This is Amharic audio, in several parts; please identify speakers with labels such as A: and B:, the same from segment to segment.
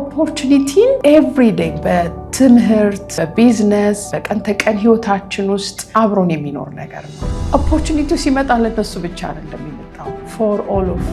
A: opportunity every day በትምህርት በቢዝነስ በቀን ተቀን ህይወታችን ውስጥ አብሮን የሚኖር ነገር ነው። opportunity ሲመጣ ለነሱ ብቻ አይደለም የሚመጣው for all of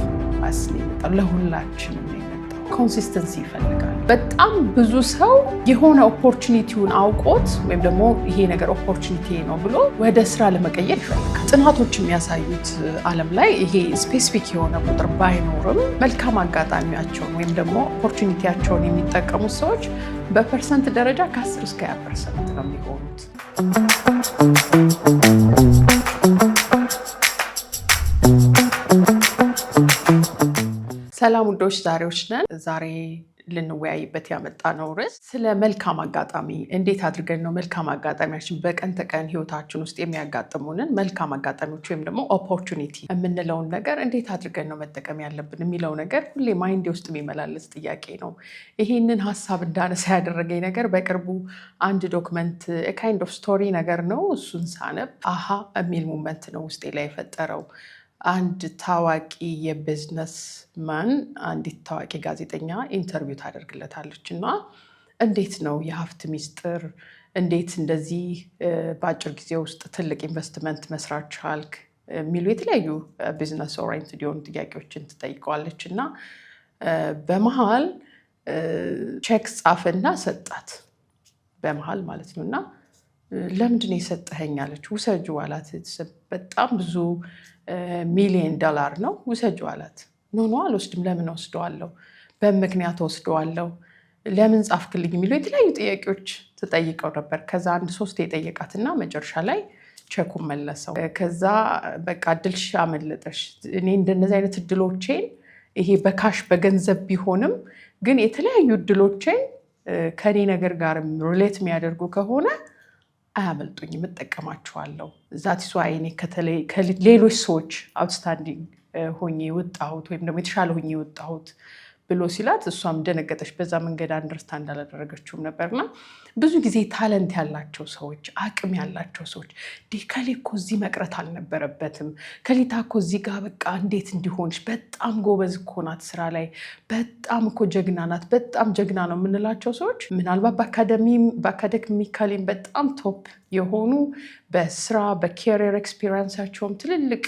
A: us ነው ለሁላችንም ነው የሚመጣው። ኮንሲስተንሲ ይፈልጋል። በጣም ብዙ ሰው የሆነ opportunityውን አውቆት ወይም ደግሞ ይሄ ነገር opportunity ነው ብሎ ወደ ስራ ለመቀየር ይፈልጋል። ጥናቶች የሚያሳዩት ዓለም ላይ ይሄ ስፔሲፊክ የሆነ ቁጥር ባይኖርም መልካም አጋጣሚያቸውን ወይም ደግሞ opportunityያቸውን የሚጠቀሙ ሰዎች በፐርሰንት ደረጃ ከ10 እስከ 20% ነው የሚሆኑት። ሰላም ውዶች፣ ዛሬዎች ነን። ዛሬ ልንወያይበት ያመጣነው ርዕስ ስለ መልካም አጋጣሚ፣ እንዴት አድርገን ነው መልካም አጋጣሚያችን በቀን ተቀን ህይወታችን ውስጥ የሚያጋጥሙንን መልካም አጋጣሚዎች ወይም ደግሞ ኦፖርቹኒቲ የምንለውን ነገር እንዴት አድርገን ነው መጠቀም ያለብን የሚለው ነገር ሁሌ ማይንዴ ውስጥ የሚመላለስ ጥያቄ ነው። ይሄንን ሀሳብ እንዳነሳ ያደረገኝ ነገር በቅርቡ አንድ ዶክመንት ካይንድ ኦፍ ስቶሪ ነገር ነው። እሱን ሳነብ አሃ የሚል ሞመንት ነው ውስጤ ላይ የፈጠረው። አንድ ታዋቂ የቢዝነስ ማን አንዲት ታዋቂ ጋዜጠኛ ኢንተርቪው ታደርግለታለች እና እንዴት ነው የሀብት ሚስጥር፣ እንዴት እንደዚህ በአጭር ጊዜ ውስጥ ትልቅ ኢንቨስትመንት መስራት ቻልክ የሚሉ የተለያዩ ቢዝነስ ኦሪየንትድ የሆኑ ጥያቄዎችን ትጠይቀዋለች እና በመሃል ቼክ ጻፈና ሰጣት። በመሃል ማለት ነው እና ለምንድን ነው የሰጠኸኝ አለች። ውሰጂው አላት። በጣም ብዙ $1,000,000 ነው፣ ውሰጂው አላት። ኖ አልወስድም። ለምን ወስደዋለሁ? በምክንያት ወስደዋለሁ። ለምን ጻፍክልኝ? የሚሉ የተለያዩ ጥያቄዎች ትጠይቀው ነበር። ከዛ 1-3 የጠየቃትና መጨረሻ ላይ ቼኩን መለሰው። ከዛ በቃ እድልሽ አመለጠሽ። እኔ እንደነዚህ አይነት እድሎቼን ይሄ በካሽ በገንዘብ ቢሆንም ግን የተለያዩ እድሎቼን ከኔ ነገር ጋር ሪሌት የሚያደርጉ ከሆነ አያመልጡኝም፣ እጠቀማቸዋለሁ። ዛት ሷ አይኔ ከሌሎች ሰዎች አውትስታንዲንግ ሆኜ ወጣሁት ወይም ደግሞ የተሻለ ሆኜ ወጣሁት ብሎ ሲላት እሷም ደነገጠች። በዛ መንገድ አንደርስታንድ አላደረገችውም ነበርና ብዙ ጊዜ ታለንት ያላቸው ሰዎች፣ አቅም ያላቸው ሰዎች ከሌ እኮ እዚህ መቅረት አልነበረበትም፣ ከሊታ እኮ እዚህ ጋር በቃ እንዴት እንዲሆንሽ በጣም ጎበዝ እኮ ናት ስራ ላይ፣ በጣም እኮ ጀግና ናት፣ በጣም ጀግና ነው የምንላቸው ሰዎች ምናልባት በአካደሚካሊም በጣም ቶፕ የሆኑ በስራ በካሪየር ኤክስፒሪየንሳቸውም ትልልቅ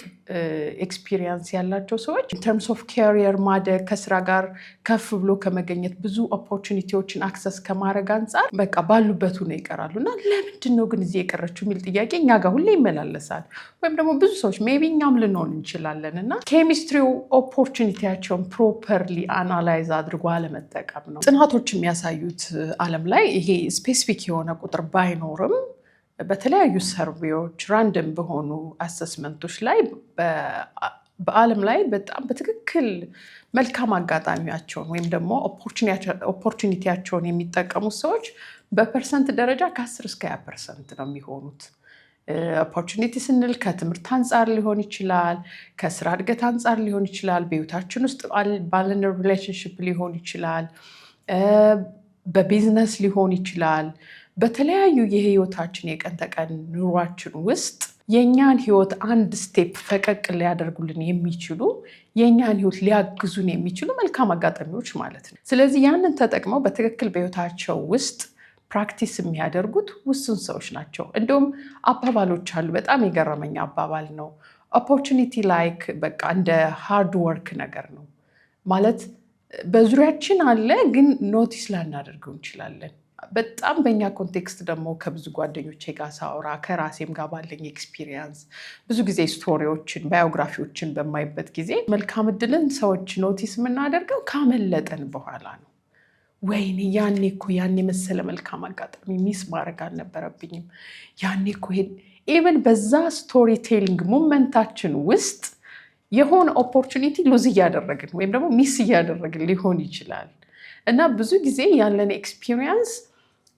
A: ኤክስፒሪየንስ ያላቸው ሰዎች ኢንተርምስ ኦፍ ካሪየር ማደግ ከስራ ጋር ከፍ ብሎ ከመገኘት ብዙ ኦፖርቹኒቲዎችን አክሰስ ከማድረግ አንጻር በቃ ባሉበት ሆነው ይቀራሉ እና ለምንድን ነው ግን እዚህ የቀረችው የሚል ጥያቄ እኛ ጋር ሁሌ ይመላለሳል። ወይም ደግሞ ብዙ ሰዎች ሜቢ እኛም ልንሆን እንችላለን እና ኬሚስትሪው ኦፖርቹኒቲያቸውን ፕሮፐርሊ አናላይዝ አድርጎ አለመጠቀም ነው። ጥናቶች የሚያሳዩት ዓለም ላይ ይሄ ስፔሲፊክ የሆነ ቁጥር ባይኖርም በተለያዩ ሰርቬዎች ራንደም በሆኑ አሰስመንቶች ላይ በዓለም ላይ በጣም በትክክል መልካም አጋጣሚያቸውን ወይም ደግሞ ኦፖርቹኒቲያቸውን የሚጠቀሙ ሰዎች በፐርሰንት ደረጃ ከ10 እስከ 20% ነው የሚሆኑት። ኦፖርቹኒቲ ስንል ከትምህርት አንጻር ሊሆን ይችላል፣ ከስራ እድገት አንጻር ሊሆን ይችላል፣ በህይወታችን ውስጥ ባለን ሪሌሽንሽፕ ሊሆን ይችላል፣ በቢዝነስ ሊሆን ይችላል። በተለያዩ የህይወታችን የቀን ተቀን ኑሯችን ውስጥ የእኛን ህይወት አንድ ስቴፕ ፈቀቅ ሊያደርጉልን የሚችሉ የእኛን ህይወት ሊያግዙን የሚችሉ መልካም አጋጣሚዎች ማለት ነው። ስለዚህ ያንን ተጠቅመው በትክክል በህይወታቸው ውስጥ ፕራክቲስ የሚያደርጉት ውስን ሰዎች ናቸው። እንዲሁም አባባሎች አሉ። በጣም የገረመኝ አባባል ነው። ኦፖርቹኒቲ ላይክ በቃ እንደ ሃርድ ወርክ ነገር ነው ማለት በዙሪያችን አለ፣ ግን ኖቲስ ላናደርገው እንችላለን። በጣም በእኛ ኮንቴክስት ደግሞ ከብዙ ጓደኞቼ ጋር ሳወራ ከራሴም ጋር ባለኝ ኤክስፒሪየንስ ብዙ ጊዜ ስቶሪዎችን ባዮግራፊዎችን በማይበት ጊዜ መልካም እድልን ሰዎች ኖቲስ የምናደርገው ካመለጠን በኋላ ነው። ወይኔ ያኔ እኮ ያኔ መሰለ መልካም አጋጣሚ ሚስ ማድረግ አልነበረብኝም፣ ያኔ እኮ ኢቨን በዛ ስቶሪ ቴሊንግ ሞመንታችን ውስጥ የሆነ ኦፖርቹኒቲ ሉዝ እያደረግን ወይም ደግሞ ሚስ እያደረግን ሊሆን ይችላል እና ብዙ ጊዜ ያለን ኤክስፒሪየንስ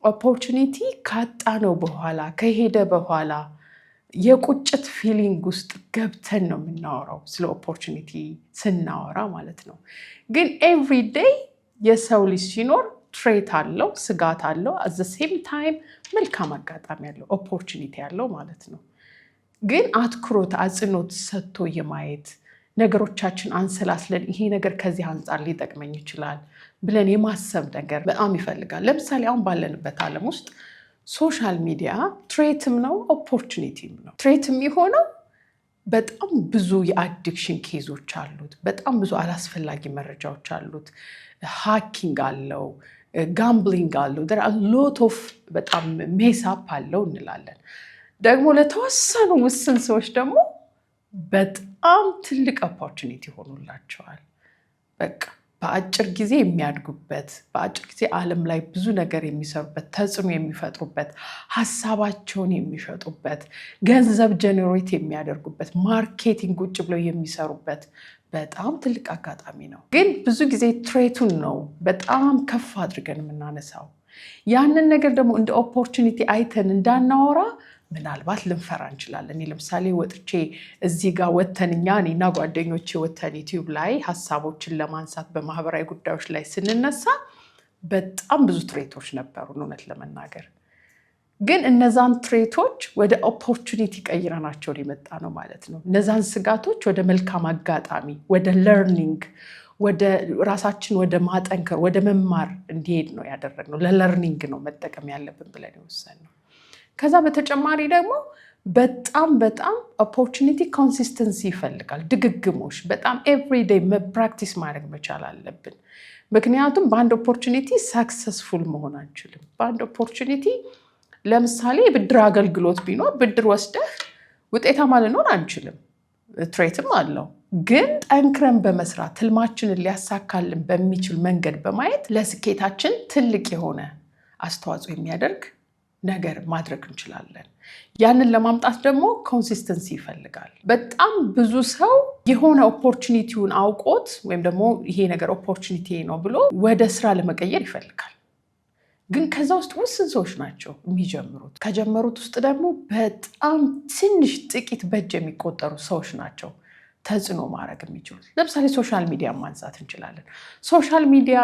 A: ኦፖርቹኒቲ ካጣነው በኋላ ከሄደ በኋላ የቁጭት ፊሊንግ ውስጥ ገብተን ነው የምናወራው፣ ስለ ኦፖርቹኒቲ ስናወራ ማለት ነው። ግን ኤቭሪ ዴይ የሰው ልጅ ሲኖር ትሬት አለው፣ ስጋት አለው፣ አት ዘ ሴም ታይም መልካም አጋጣሚ ያለው ኦፖርቹኒቲ ያለው ማለት ነው። ግን አትኩሮት አጽንኦት ሰጥቶ የማየት ነገሮቻችን አንሰላስለን ይሄ ነገር ከዚህ አንጻር ሊጠቅመኝ ይችላል ብለን የማሰብ ነገር በጣም ይፈልጋል። ለምሳሌ አሁን ባለንበት ዓለም ውስጥ ሶሻል ሚዲያ ትሬትም ነው ኦፖርቹኒቲም ነው። ትሬትም የሆነው በጣም ብዙ የአዲክሽን ኬዞች አሉት። በጣም ብዙ አላስፈላጊ መረጃዎች አሉት። ሃኪንግ አለው፣ ጋምብሊንግ አለው፣ ሎት ኦፍ በጣም ሜሳፕ አለው እንላለን። ደግሞ ለተወሰኑ ውስን ሰዎች ደግሞ በጣም ትልቅ ኦፖርቹኒቲ ሆኖላቸዋል። በቃ በአጭር ጊዜ የሚያድጉበት፣ በአጭር ጊዜ ዓለም ላይ ብዙ ነገር የሚሰሩበት፣ ተጽዕኖ የሚፈጥሩበት፣ ሀሳባቸውን የሚሸጡበት፣ ገንዘብ ጀኔሬት የሚያደርጉበት፣ ማርኬቲንግ ቁጭ ብለው የሚሰሩበት በጣም ትልቅ አጋጣሚ ነው። ግን ብዙ ጊዜ ትሬቱን ነው በጣም ከፍ አድርገን የምናነሳው። ያንን ነገር ደግሞ እንደ ኦፖርቹኒቲ አይተን እንዳናወራ ምናልባት ልንፈራ እንችላለን። ለምሳሌ ወጥቼ እዚህ ጋር ወተን እኔና ጓደኞቼ ወተን ዩቲዩብ ላይ ሀሳቦችን ለማንሳት በማህበራዊ ጉዳዮች ላይ ስንነሳ በጣም ብዙ ትሬቶች ነበሩ እውነት ለመናገር። ግን እነዛን ትሬቶች ወደ ኦፖርቹኒቲ ቀይረናቸው የመጣ ነው ማለት ነው። እነዛን ስጋቶች ወደ መልካም አጋጣሚ፣ ወደ ለርኒንግ፣ ወደ ራሳችን ወደ ማጠንከር፣ ወደ መማር እንዲሄድ ነው ያደረግነው። ለለርኒንግ ነው መጠቀም ያለብን ብለን የወሰንነው። ከዛ በተጨማሪ ደግሞ በጣም ኦፖርቹኒቲ ኮንሲስተንሲ ይፈልጋል፣ ድግግሞሽ። በጣም ኤቭሪዴይ ፕራክቲስ ማድረግ መቻል አለብን። ምክንያቱም በአንድ ኦፖርቹኒቲ ሰክሰስፉል መሆን አንችልም። በአንድ ኦፖርቹኒቲ ለምሳሌ የብድር አገልግሎት ቢኖር ብድር ወስደህ ውጤታማ ልንሆን አንችልም። ትሬትም አለው። ግን ጠንክረን በመስራት ህልማችንን ሊያሳካልን በሚችል መንገድ በማየት ለስኬታችን ትልቅ የሆነ አስተዋጽኦ የሚያደርግ ነገር ማድረግ እንችላለን። ያንን ለማምጣት ደግሞ ኮንሲስተንሲ ይፈልጋል። በጣም ብዙ ሰው የሆነ ኦፖርቹኒቲውን አውቆት ወይም ደግሞ ይሄ ነገር ኦፖርቹኒቲ ነው ብሎ ወደ ስራ ለመቀየር ይፈልጋል። ግን ከዛ ውስጥ ውስን ሰዎች ናቸው የሚጀምሩት። ከጀመሩት ውስጥ ደግሞ በጣም ትንሽ ጥቂት በእጅ የሚቆጠሩ ሰዎች ናቸው ተጽዕኖ ማድረግ የሚችሉት። ለምሳሌ ሶሻል ሚዲያ ማንሳት እንችላለን። ሶሻል ሚዲያ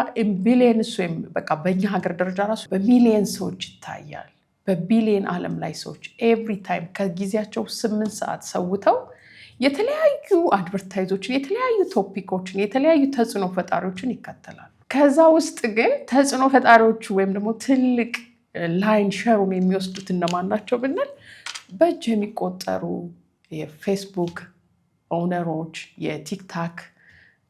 A: ቢሊየንስ ወይም በቃ በእኛ ሀገር ደረጃ ራሱ በሚሊየን ሰዎች ይታያል። በቢሊየን ዓለም ላይ ሰዎች ኤቭሪ ታይም ከጊዜያቸው 8 ሰዓት ሰውተው የተለያዩ አድቨርታይዞችን፣ የተለያዩ ቶፒኮችን፣ የተለያዩ ተጽዕኖ ፈጣሪዎችን ይከተላሉ። ከዛ ውስጥ ግን ተጽዕኖ ፈጣሪዎቹ ወይም ደግሞ ትልቅ ላይን ሸሩን የሚወስዱት እነማን ናቸው ብንል በእጅ የሚቆጠሩ የፌስቡክ ኦነሮች፣ የቲክታክ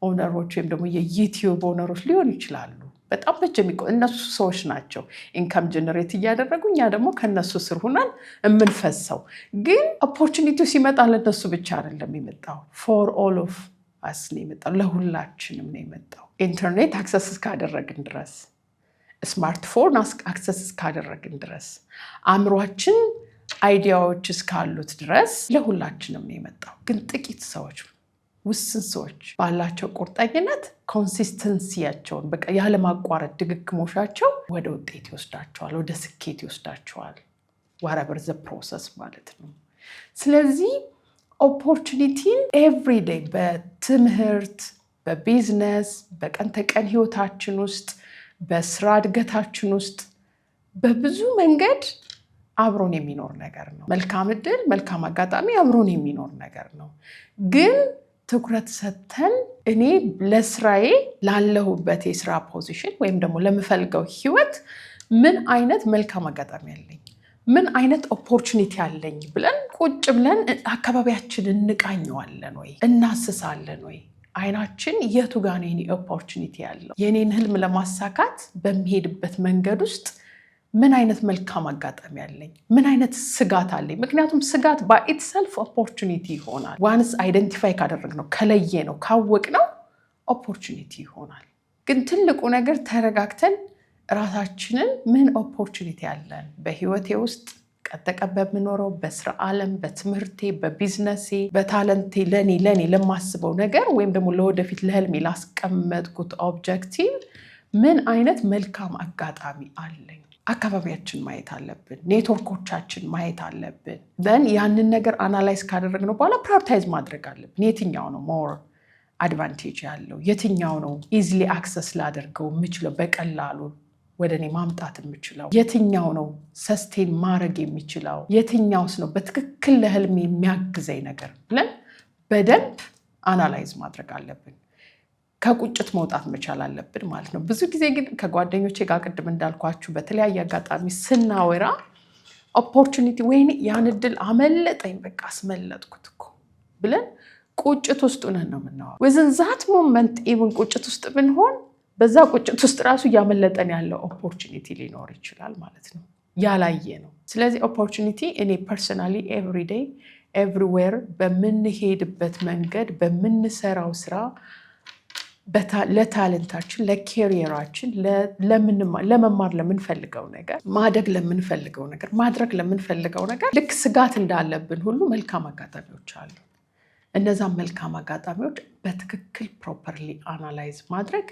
A: ኦነሮች ወይም ደግሞ የዩቲዩብ ኦነሮች ሊሆኑ ይችላሉ። በጣም በእጅ እነሱ ሰዎች ናቸው ኢንካም ጀነሬት እያደረጉ፣ እኛ ደግሞ ከነሱ ስር ሁነን የምንፈሰው። ግን ኦፖርቹኒቲው ሲመጣ ለነሱ ብቻ አይደለም የመጣው፣ ፎር ኦል ኦፍ አስ ነው የመጣው፣ ለሁላችንም ነው የመጣው። ኢንተርኔት አክሰስ እስካደረግን ድረስ፣ ስማርትፎን አክሰስ እስካደረግን ድረስ፣ አእምሯችን አይዲያዎች እስካሉት ድረስ ለሁላችንም ነው የመጣው። ግን ጥቂት ሰዎች፣ ውስን ሰዎች ባላቸው ቁርጠኝነት ኮንሲስተንሲያቸውን በቃ ያለማቋረጥ ድግግሞሻቸው ወደ ውጤት ይወስዳቸዋል፣ ወደ ስኬት ይወስዳቸዋል። whatever the process ማለት ነው። ስለዚህ ኦፖርቹኒቲን ኤቭሪዴይ በትምህርት፣ በቢዝነስ፣ በቀን ተቀን ህይወታችን ውስጥ፣ በስራ እድገታችን ውስጥ በብዙ መንገድ አብሮን የሚኖር ነገር ነው። መልካም እድል፣ መልካም አጋጣሚ አብሮን የሚኖር ነገር ነው። ግን ትኩረት ሰጥተን እኔ ለስራዬ ላለሁበት የስራ ፖዚሽን ወይም ደግሞ ለምፈልገው ህይወት ምን አይነት መልካም አጋጣሚ አለኝ፣ ምን አይነት ኦፖርቹኒቲ አለኝ ብለን ቁጭ ብለን አካባቢያችን እንቃኘዋለን ወይ፣ እናስሳለን ወይ? አይናችን የቱ ጋር ነው የኔ ኦፖርቹኒቲ ያለው? የኔን ህልም ለማሳካት በሚሄድበት መንገድ ውስጥ ምን አይነት መልካም አጋጣሚ አለኝ? ምን አይነት ስጋት አለኝ? ምክንያቱም ስጋት ባይ ኢትሰልፍ ኦፖርቹኒቲ ይሆናል። ዋንስ አይደንቲፋይ ካደረግነው፣ ከለየ ነው፣ ካወቅ ነው ኦፖርቹኒቲ ይሆናል። ግን ትልቁ ነገር ተረጋግተን ራሳችንን ምን ኦፖርቹኒቲ አለን በህይወቴ ውስጥ ቀጠቀ በምኖረው በስራ ዓለም፣ በትምህርቴ፣ በቢዝነሴ፣ በታለንቴ፣ ለኔ ለማስበው ነገር ወይም ደግሞ ለወደፊት ለህልሜ ላስቀመጥኩት ኦብጀክቲቭ ምን አይነት መልካም አጋጣሚ አለኝ? አካባቢያችን ማየት አለብን። ኔትወርኮቻችን ማየት አለብን። ደን ያንን ነገር አናላይዝ ካደረግነው በኋላ ፕራዮሪታይዝ ማድረግ አለብን። የትኛው ነው ሞር አድቫንቴጅ ያለው? የትኛው ነው ኢዝሊ አክሰስ ላደርገው የምችለው፣ በቀላሉ ወደ እኔ ማምጣት የምችለው? የትኛው ነው ሰስቴን ማድረግ የሚችለው? የትኛውስ ነው በትክክል ለህልሜ የሚያግዘኝ ነገር ብለን በደንብ አናላይዝ ማድረግ አለብን። ከቁጭት መውጣት መቻል አለብን ማለት ነው። ብዙ ጊዜ ግን ከጓደኞቼ ጋር ቅድም እንዳልኳችሁ በተለያየ አጋጣሚ ስናወራ ኦፖርቹኒቲ ወይኔ ያን እድል አመለጠኝ በቃ አስመለጥኩት እኮ ብለን ቁጭት ውስጥ ነን ነው የምናወራው። within that moment even ቁጭት ውስጥ ብንሆን በዛ ቁጭት ውስጥ ራሱ ያመለጠን ያለው ኦፖርቹኒቲ ሊኖር ይችላል ማለት ነው ያላየ ነው። ስለዚህ ኦፖርቹኒቲ እኔ ፐርሰናሊ ኤቭሪ ዴይ ኤቭሪዌር በምንሄድበት መንገድ በምንሰራው ስራ ለታለንታችን ለኬሪየራችን ለመማር ለምንፈልገው ነገር ማደግ ለምንፈልገው ነገር ማድረግ ለምንፈልገው ነገር ልክ ስጋት እንዳለብን ሁሉ መልካም አጋጣሚዎች አሉ። እነዛም መልካም አጋጣሚዎች በትክክል ፕሮፐርሊ አናላይዝ ማድረግ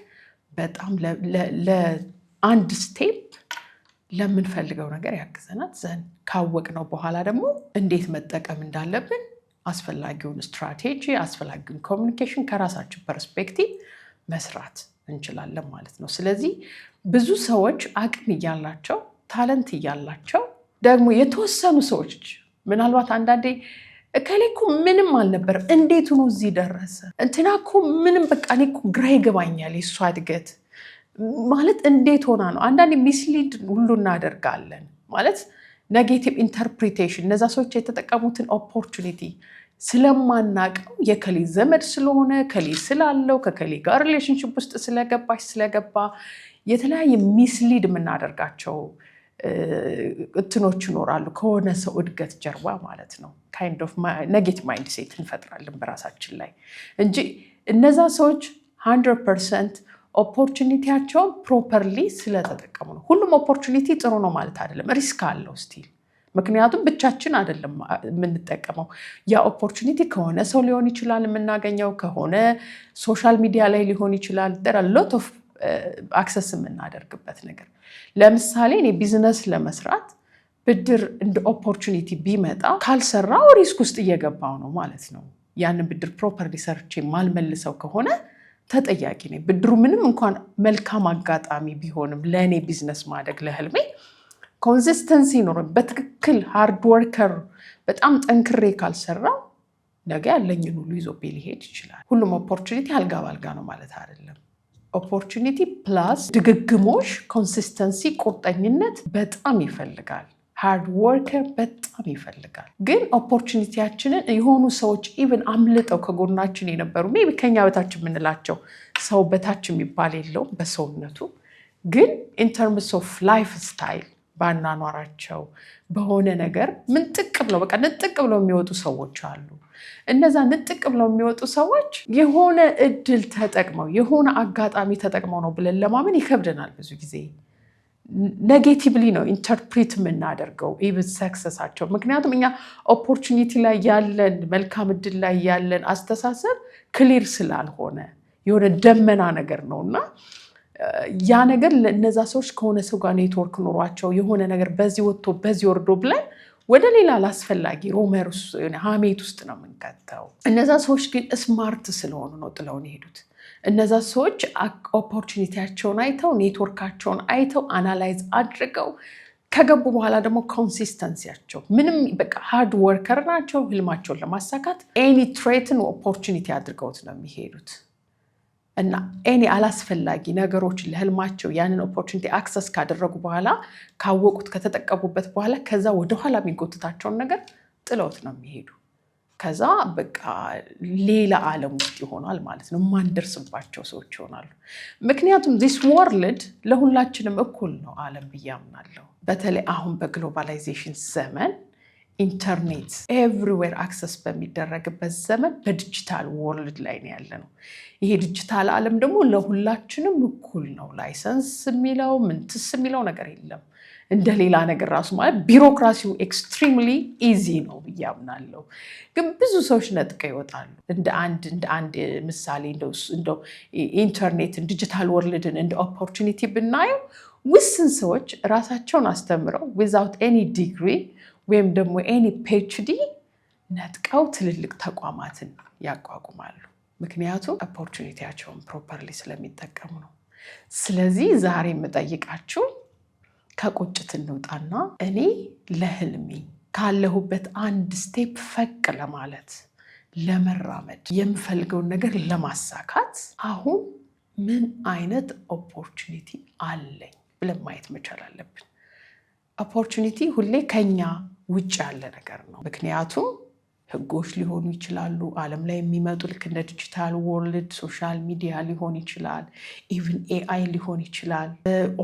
A: በጣም ለአንድ ስቴፕ ለምንፈልገው ነገር ያግዘናል። ዘንድ ካወቅነው በኋላ ደግሞ እንዴት መጠቀም እንዳለብን አስፈላጊውን ስትራቴጂ አስፈላጊውን ኮሚኒኬሽን ከራሳችን ፐርስፔክቲቭ መስራት እንችላለን ማለት ነው። ስለዚህ ብዙ ሰዎች አቅም እያላቸው ታለንት እያላቸው ደግሞ የተወሰኑ ሰዎች ምናልባት አንዳንዴ እከሌ እኮ ምንም አልነበረም እንዴት ሆኖ እዚህ ደረሰ እንትና እኮ ምንም በቃ እኔ እኮ ግራ ይገባኛል የእሷ እድገት ማለት እንዴት ሆና ነው። አንዳንዴ ሚስሊድ ሁሉ እናደርጋለን ማለት ኔጌቲቭ ኢንተርፕሪቴሽን እነዛ ሰዎች የተጠቀሙትን ኦፖርቹኒቲ ስለማናቀው የከሌ ዘመድ ስለሆነ ከሌ ስላለው ከከሌ ጋር ሪሌሽንሽፕ ውስጥ ስለገባ የተለያየ ሚስሊድ የምናደርጋቸው እንትኖች ይኖራሉ ከሆነ ሰው እድገት ጀርባ ማለት ነው። ካይንድ ኦፍ ኔጌቲቭ ማይንድ ሴት እንፈጥራለን በራሳችን ላይ እንጂ እነዛ ሰዎች 100% ኦፖርቹኒቲያቸውን ፕሮፐርሊ ስለተጠቀሙ ነው። ሁሉም ኦፖርቹኒቲ ጥሩ ነው ማለት አይደለም፣ ሪስክ አለው ስቲል። ምክንያቱም ብቻችን አይደለም የምንጠቀመው። ያ ኦፖርቹኒቲ ከሆነ ሰው ሊሆን ይችላል የምናገኘው፣ ከሆነ ሶሻል ሚዲያ ላይ ሊሆን ይችላል። there are a lot of አክሰስ የምናደርግበት ነገር። ለምሳሌ እኔ ቢዝነስ ለመስራት ብድር እንደ ኦፖርቹኒቲ ቢመጣ ካልሰራው ሪስክ ውስጥ እየገባው ነው ማለት ነው። ያንን ብድር ፕሮፐርሊ ሰርቼ ማልመልሰው ከሆነ ተጠያቂ ነኝ። ብድሩ ምንም እንኳን መልካም አጋጣሚ ቢሆንም ለእኔ ቢዝነስ ማደግ ለህልሜ ኮንሲስተንሲ ኖሮ በትክክል ሃርድ ወርከር በጣም ጠንክሬ ካልሰራው ነገ ያለኝን ሁሉ ይዞብኝ ሊሄድ ይችላል። ሁሉም ኦፖርቹኒቲ አልጋ ባልጋ ነው ማለት አይደለም። ኦፖርቹኒቲ ፕላስ ድግግሞሽ ኮንሲስተንሲ ቁርጠኝነት በጣም ይፈልጋል። ሃርድ ወርከር በጣም ይፈልጋል። ግን ኦፖርቹኒቲያችንን የሆኑ ሰዎች ኢቭን አምልጠው ከጎናችን የነበሩ ሜይ ቢ ከኛ በታች የምንላቸው ሰው በታች የሚባል የለውም በሰውነቱ ግን ኢን ተርምስ ኦፍ ላይፍ ስታይል ባናኗራቸው በሆነ ነገር ምንጥቅ ብለው በቃ ንጥቅ ብለው የሚወጡ ሰዎች አሉ። እነዛ ንጥቅ ብለው የሚወጡ ሰዎች የሆነ እድል ተጠቅመው የሆነ አጋጣሚ ተጠቅመው ነው ብለን ለማመን ይከብደናል። ብዙ ጊዜ ኔጌቲቭሊ ነው ኢንተርፕሪት የምናደርገው ኢቭን ሰክሰሳቸው። ምክንያቱም እኛ ኦፖርቹኒቲ ላይ ያለን መልካም እድል ላይ ያለን አስተሳሰብ ክሊር ስላልሆነ የሆነ ደመና ነገር ነውና ያ ነገር ለነዛ ሰዎች ከሆነ ሰው ጋር ኔትወርክ ኖሯቸው የሆነ ነገር በዚህ ወጥቶ በዚህ ወርዶ ብለን ወደ ሌላ ላስፈላጊ ሮመር ሀሜት ውስጥ ነው የምንከተው። እነዛ ሰዎች ግን ስማርት ስለሆኑ ነው ጥለውን የሄዱት። እነዛ ሰዎች ኦፖርቹኒቲያቸውን አይተው ኔትወርካቸውን አይተው አናላይዝ አድርገው ከገቡ በኋላ ደግሞ ኮንሲስተንሲያቸው ምንም በቃ ሃርድ ወርከር ናቸው። ህልማቸውን ለማሳካት ኤኒ ትሬትን ኦፖርቹኒቲ አድርገውት ነው የሚሄዱት እና ኤኒ አላስፈላጊ ነገሮች ለህልማቸው ያንን ኦፖርቹኒቲ አክሰስ ካደረጉ በኋላ ካወቁት ከተጠቀሙበት በኋላ ከዛ ወደኋላ የሚጎትታቸውን ነገር ጥለውት ነው የሚሄዱ። ከዛ በቃ ሌላ ዓለም ውስጥ ይሆናል ማለት ነው። ማንደርስባቸው ሰዎች ይሆናሉ። ምክንያቱም ዚስ ወርልድ ለሁላችንም እኩል ነው ዓለም ብዬ አምናለሁ። በተለይ አሁን በግሎባላይዜሽን ዘመን ኢንተርኔት ኤቭሪዌር አክሰስ በሚደረግበት ዘመን በዲጂታል ወርልድ ላይ ነው ያለ ነው። ይሄ ዲጂታል ዓለም ደግሞ ለሁላችንም እኩል ነው። ላይሰንስ የሚለው ምንትስ የሚለው ነገር የለም። እንደ ሌላ ነገር ራሱ ማለት ቢሮክራሲው ኤክስትሪምሊ ኢዚ ነው ብዬ አምናለሁ። ግን ብዙ ሰዎች ነጥቀው ይወጣሉ። እንደ አንድ ምሳሌ እንደው ኢንተርኔትን ዲጂታል ወርልድን እንደ ኦፖርቹኒቲ ብናየው ውስን ሰዎች ራሳቸውን አስተምረው ዊዛውት ኤኒ ዲግሪ ወይም ደግሞ ኤኒ ፒኤችዲ ነጥቀው ትልልቅ ተቋማትን ያቋቁማሉ። ምክንያቱም ኦፖርቹኒቲያቸውን ፕሮፐርሊ ስለሚጠቀሙ ነው። ስለዚህ ዛሬ የምጠይቃችሁ ከቁጭት እንውጣና እኔ ለህልሜ ካለሁበት አንድ ስቴፕ ፈቅ ለማለት ለመራመድ የምፈልገውን ነገር ለማሳካት አሁን ምን አይነት ኦፖርቹኒቲ አለኝ ብለን ማየት መቻል አለብን። ኦፖርቹኒቲ ሁሌ ከኛ ውጭ ያለ ነገር ነው። ምክንያቱም ህጎች ሊሆኑ ይችላሉ፣ ዓለም ላይ የሚመጡ ልክ እንደ ዲጂታል ወርልድ፣ ሶሻል ሚዲያ ሊሆን ይችላል፣ ኢቭን ኤአይ ሊሆን ይችላል፣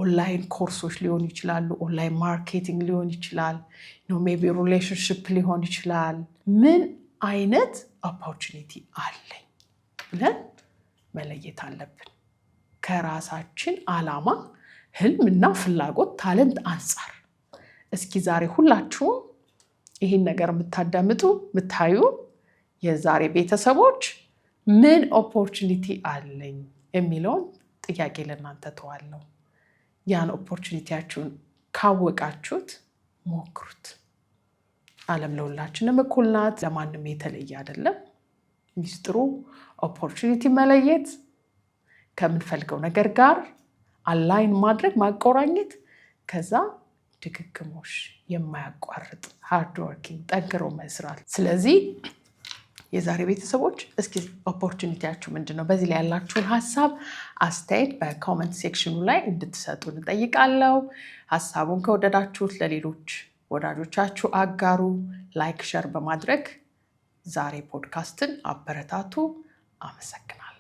A: ኦንላይን ኮርሶች ሊሆኑ ይችላሉ፣ ኦንላይን ማርኬቲንግ ሊሆን ይችላል፣ ሜይ ቢ ሪሌሽንሽፕ ሊሆን ይችላል። ምን አይነት ኦፖርቹኒቲ አለኝ ብለን መለየት አለብን። ከራሳችን ዓላማ፣ ህልምና ፍላጎት፣ ታለንት አንጻር እስኪ ዛሬ ሁላችሁም ይህን ነገር የምታዳምጡ የምታዩ የዛሬ ቤተሰቦች ምን ኦፖርቹኒቲ አለኝ የሚለውን ጥያቄ ለእናንተ ተዋለሁ። ያን ኦፖርቹኒቲያችሁን ካወቃችሁት ሞክሩት። ዓለም ለሁላችንም እኩል ናት፣ ለማንም የተለየ አይደለም። ሚስጥሩ ኦፖርቹኒቲ መለየት፣ ከምንፈልገው ነገር ጋር አላይን ማድረግ፣ ማቆራኘት፣ ከዛ ድግግሞሽ የማያቋርጥ ሃርድ ወርኪንግ ጠንክሮ መስራት። ስለዚህ የዛሬ ቤተሰቦች እስኪ ኦፖርቹኒቲያችሁ ምንድን ነው? በዚህ ላይ ያላችሁን ሀሳብ አስተያየት በኮመንት ሴክሽኑ ላይ እንድትሰጡ እንጠይቃለሁ። ሀሳቡን ከወደዳችሁት ለሌሎች ወዳጆቻችሁ አጋሩ። ላይክ ሸር በማድረግ ዛሬ ፖድካስትን አበረታቱ። አመሰግናለሁ።